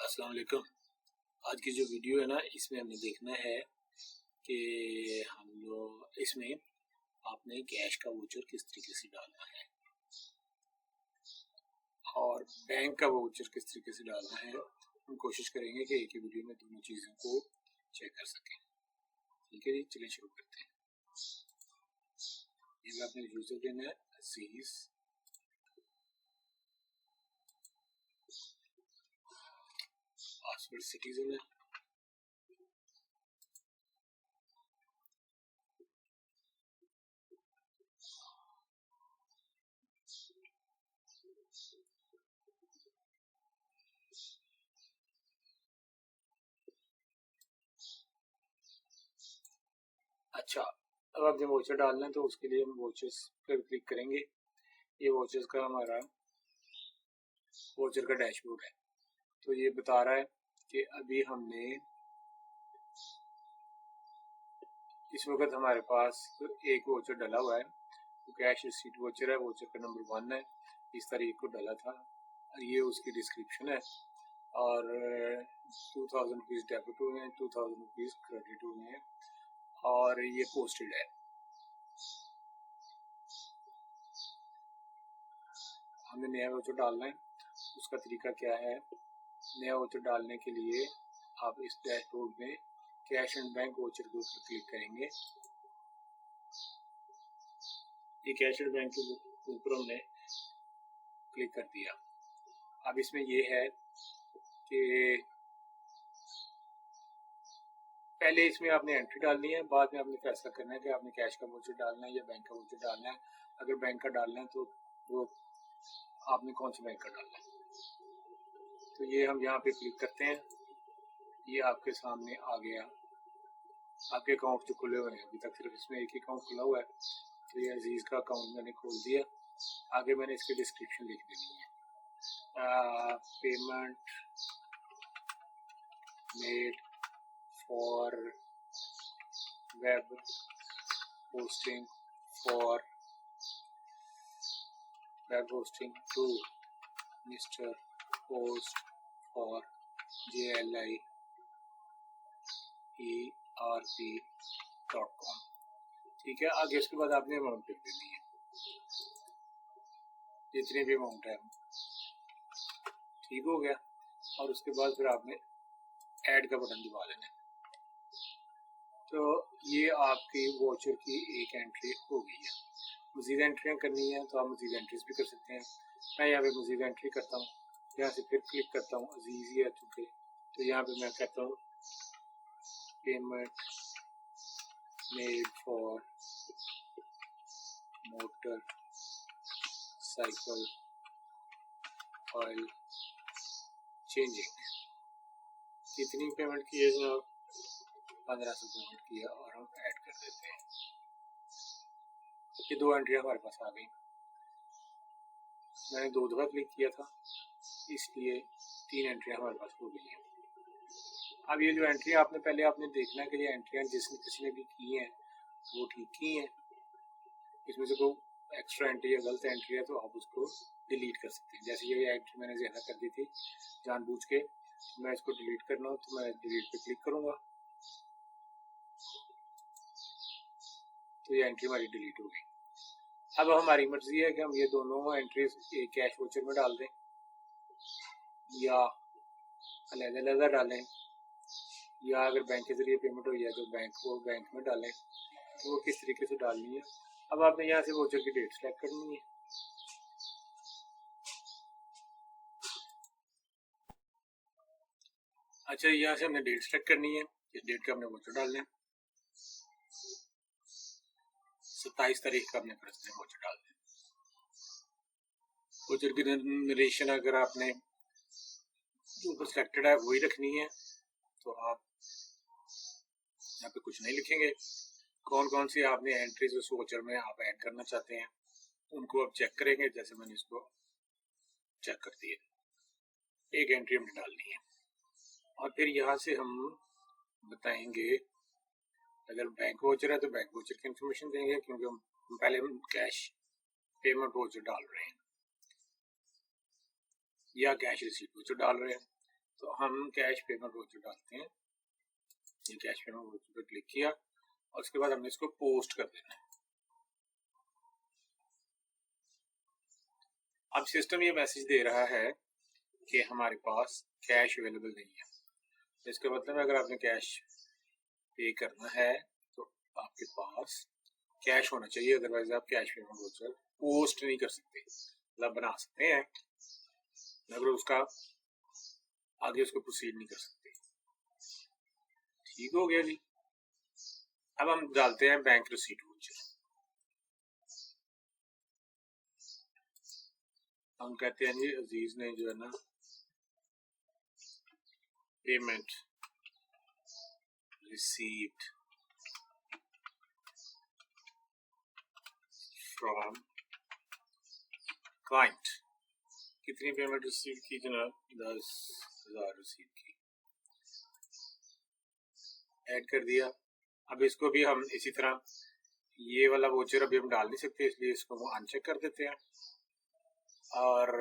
अस्सलाम वालेकुम। आज की जो वीडियो है ना, इसमें हमने देखना है कि हम लोग इसमें आपने कैश का वोचर किस तरीके से डालना है और बैंक का वोचर किस तरीके से डालना है। हम कोशिश करेंगे कि एक ही वीडियो में दोनों चीज़ों को चेक कर सकें। ठीक है जी, चलिए शुरू करते हैं। ये अपने यूजर देना है अजीज, पासवर्ड सिटीजन है, अच्छा। अब आपने वोचर डालना है तो उसके लिए हम वोचर्स पर क्लिक करेंगे। ये वोचर्स का हमारा वोचर का डैशबोर्ड है। तो ये बता रहा है कि अभी हमने इस वक्त हमारे पास एक वोचर डला हुआ है, तो कैश रिसीट वोचर है, वोचर का नंबर 1 है, इस तारीख को डला था। ये उसकी डिस्क्रिप्शन है और 2000 रुपीज़ डेबिट हुए हैं, 2000 रुपीज़ क्रेडिट हुए हैं और ये पोस्टेड है। हमें नया वोचर डालना है, उसका तरीका क्या है। नया वोचर डालने के लिए आप इस डैशबोर्ड में कैश एंड बैंक वोचर के ऊपर क्लिक करेंगे। ये कैश एंड बैंक के ऊपर हमने क्लिक कर दिया। अब इसमें ये है कि पहले इसमें आपने एंट्री डालनी है, बाद में आपने फैसला करना है कि आपने कैश का वोचर डालना है या बैंक का वोचर डालना है। अगर बैंक का डालना है तो वो आपने कौन सा बैंक का डालना है। तो ये हम यहाँ पे क्लिक करते हैं, ये आपके सामने आ गया। आपके अकाउंट जो खुले हुए हैं, अभी तक सिर्फ इसमें एक ही अकाउंट खुला हुआ है, तो ये अजीज़ का अकाउंट मैंने खोल दिया। आगे मैंने इसकी डिस्क्रिप्शन लिख देनी है, payment made for web hosting for web hosting to Mr. Post for JLIERP.com। ठीक है, आगे इसके बाद आपने अमाउंट लिख देनी है, जितनी भी अमाउंट है। ठीक हो गया, और उसके बाद फिर आपने ऐड का बटन दबा देना है। तो ये आपकी वोचर की एक एंट्री हो गई है। मज़ीद एंट्रियाँ करनी है तो आप मज़ीद एंट्रीज भी कर सकते हैं। मैं यहाँ पे मज़ीद एंट्री करता हूँ, यहाँ से फिर क्लिक करता हूँ, अजीज़ ही आ चुके, तो यहाँ पे मैं कहता हूँ payment made for motor cycle oil changing. कितनी पेमेंट की है जनाब? 1500 पेमेंट किया और हम ऐड कर देते हैं। ये 2 एंट्री हमारे पास आ गई। मैंने 2 दफ़ा क्लिक किया था, इसलिए 3 एंट्री हमारे पास हो गई हैं। अब ये जो एंट्री आपने पहले आपने देखना है कि ये एंट्रियाँ जिसने किसी ने भी की हैं वो ठीक की हैं। इसमें से कोई एक्स्ट्रा एंट्री या गलत एंट्री है तो आप उसको डिलीट कर सकते हैं। जैसे ये एंट्री मैंने ज़्यादा कर दी थी जानबूझ के, मैं इसको डिलीट करना हो तो मैं डिलीट पे क्लिक करूँगा, तो ये एंट्री हमारी डिलीट हो गई। अब हमारी मर्जी है कि हम ये दोनों एंट्रीज एक कैश वोचर में डाल दें या अलग-अलग डालें, या अगर बैंक के ज़रिए पेमेंट हो जाए तो बैंक को बैंक में डालें, तो वो किस तरीके से डालनी है। अब आपने यहाँ से वोचर की डेट सेलेक्ट करनी है। अच्छा, यहाँ से हमने डेट सेलेक्ट करनी है, इस डेट का हमने वोचर डालना है। 27 तारीख का अपने फर्स्ट में वोचर डाल दें। वोचर की नरेशन अगर आपने ऊपर सेलेक्टेड है वही रखनी है, तो आप यहाँ पे कुछ नहीं लिखेंगे। कौन कौन सी आपने एंट्रीज उस वोचर में आप ऐड करना चाहते हैं उनको आप चेक करेंगे। जैसे मैंने इसको चेक कर दिया, एक एंट्री हमने डालनी है और फिर यहाँ से हम बताएंगे अगर बैंक वोचर है तो बैंक वोचर की इंफॉर्मेशन देंगे, क्योंकि हम पहले हम कैश पेमेंट वोचर डाल रहे हैं या कैश रिसीट वोचर डाल रहे हैं, तो हम कैश पेमेंट वाउचर डालते हैं। ये कैश पेमेंट वाउचर पर क्लिक किया और उसके बाद हमने इसको पोस्ट कर देना है। अब सिस्टम ये मैसेज दे रहा है कि हमारे पास कैश अवेलेबल नहीं है। इसका मतलब अगर आपने कैश पे करना है तो आपके पास कैश होना चाहिए, अदरवाइज आप कैश पेमेंट वाउचर पोस्ट नहीं कर सकते। मतलब बना सकते हैं मगर उसका आगे उसको प्रोसीड नहीं कर सकते। ठीक हो गया जी। अब हम डालते हैं बैंक रिसीट वाउचर। हम कहते हैं जी अजीज ने जो है ना पेमेंट रिसीव्ड फ्रॉम क्लाइंट। कितनी पेमेंट रिसीव की जनाब? 10,000 रिसीव की। ऐड कर दिया। अब इसको भी हम इसी तरह, ये वाला वोचर अभी हम डाल नहीं सकते इसलिए इसको हम अनचेक कर देते हैं, और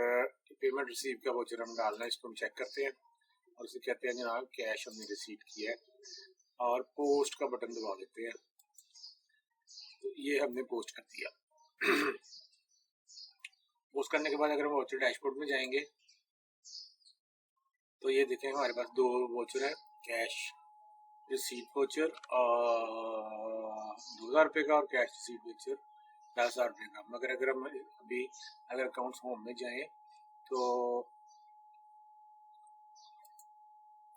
पेमेंट रिसीव का वोचर हम डालना है इसको हम चेक करते हैं और उसे कहते हैं जनाब कैश हमने रिसीव किया है, और पोस्ट का बटन दबा देते हैं। तो ये हमने पोस्ट कर दिया। पोस्ट करने के बाद अगर हम वोचर डैशबोर्ड में जाएंगे तो ये देखें हमारे पास दो वोचर है, कैश रिसीट वोचर 2,000 रुपये का और कैश रिसीट वोचर 10,000 रुपये का। मगर अगर हम अभी अगर अकाउंट्स होम में जाएं तो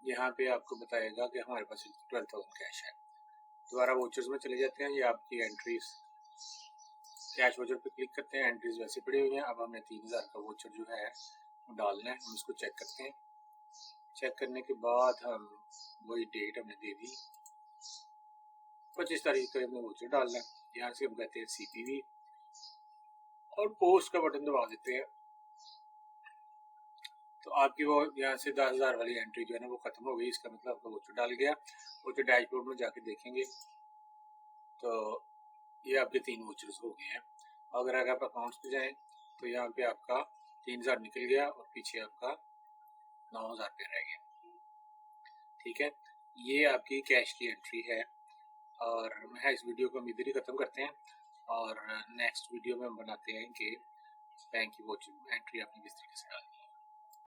यहाँ पे आपको बताएगा कि हमारे पास 12,000 कैश है। दोबारा वोचर्स में चले जाते हैं, ये आपकी एंट्रीज, कैश वोचर पे क्लिक करते हैं, एंट्रीज वैसे पड़ी हुई हैं। अब हमने 3,000 का वोचर जो है वो डालना है, हम इसको चेक करते हैं। चेक करने के बाद हम वही डेट हमने दे दी 25 तारीख को हमने वोचर डालना है। यहाँ से हम कहते हैं CPV और पोस्ट का बटन दबा देते हैं। तो आपकी वो यहाँ से 10,000 वाली एंट्री जो है ना वो खत्म हो गई। इसका मतलब आपका वोचर डाल गया। वोचर डैशबोर्ड में जाके देखेंगे तो ये आपके 3 वोचर्स हो गए हैं। अगर आप अकाउंट्स पे जाएं तो यहाँ पे आपका 3,000 निकल गया और पीछे आपका 9,000 पे रह गया। ठीक है, ये आपकी कैश की एंट्री है। और मैं इस वीडियो को हम इधर ही ख़त्म करते हैं और नेक्स्ट वीडियो में हम बनाते हैं कि बैंक की वोचर एंट्री आपने किस तरीके से डाली।